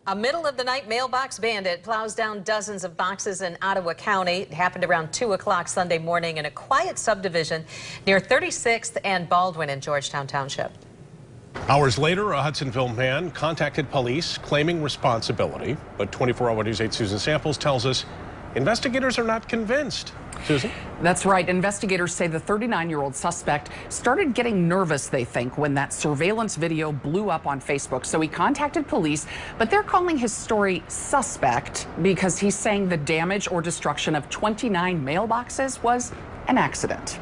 A middle-of-the-night mailbox bandit plows down dozens of boxes in Ottawa County. It happened around 2 o'clock Sunday morning in a quiet subdivision near 36th and Baldwin in Georgetown Township. Hours later, a Hudsonville man contacted police claiming responsibility. But 24 Hour News 8 Susan Samples tells us investigators are not convinced. Susan? That's right. Investigators say the 39-year-old suspect started getting nervous, they think, when that surveillance video blew up on Facebook. So he contacted police, but they're calling his story suspect because he's saying the damage or destruction of 29 mailboxes was an accident.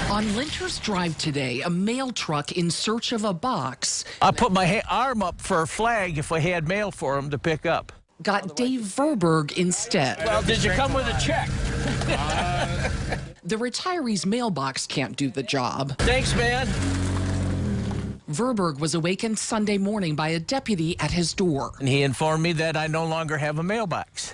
On Lenters Drive today, a mail truck in search of a box. I put my arm up for a flag if I had mail for him to pick up. Got Dave Verberg instead. Well, did you come with a check? The retiree's mailbox can't do the job. Thanks, man. Verberg was awakened Sunday morning by a deputy at his door. And he informed me that I no longer have a mailbox.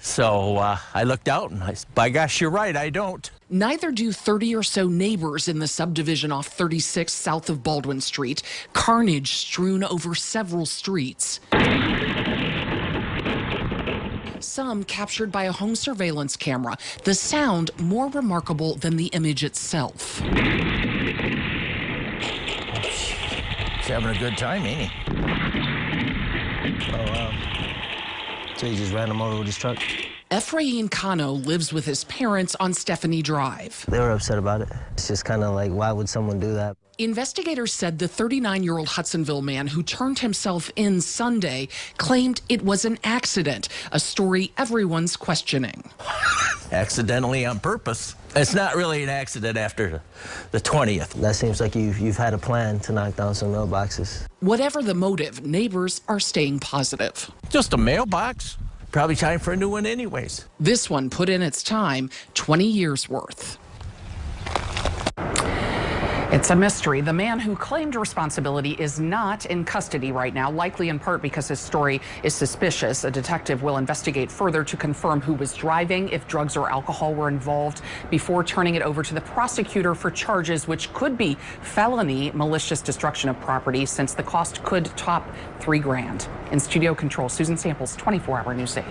So I looked out and I said, by gosh, you're right, I don't. Neither do 30 or so neighbors in the subdivision off 36 south of Baldwin Street. Carnage strewn over several streets. Some captured by a home surveillance camera. The sound more remarkable than the image itself. He's having a good time, ain't he? Oh, wow. So he just ran him over with his truck? Ephraim Cano lives with his parents on Stephanie Drive. They were upset about it. It's just kind of like, why would someone do that? Investigators said the 39-year-old Hudsonville man who turned himself in Sunday claimed it was an accident, a story everyone's questioning. Accidentally on purpose. It's not really an accident after the 20th. That seems like you've had a plan to knock down some mailboxes. Whatever the motive, neighbors are staying positive. Just a mailbox. Probably time for a new one anyways. This one put in its time, 20 years worth. It's a mystery. The man who claimed responsibility is not in custody right now, likely in part because his story is suspicious. A detective will investigate further to confirm who was driving, if drugs or alcohol were involved, before turning it over to the prosecutor for charges which could be felony malicious destruction of property, since the cost could top $3 grand. In studio control, Susan Samples, 24 Hour News 8.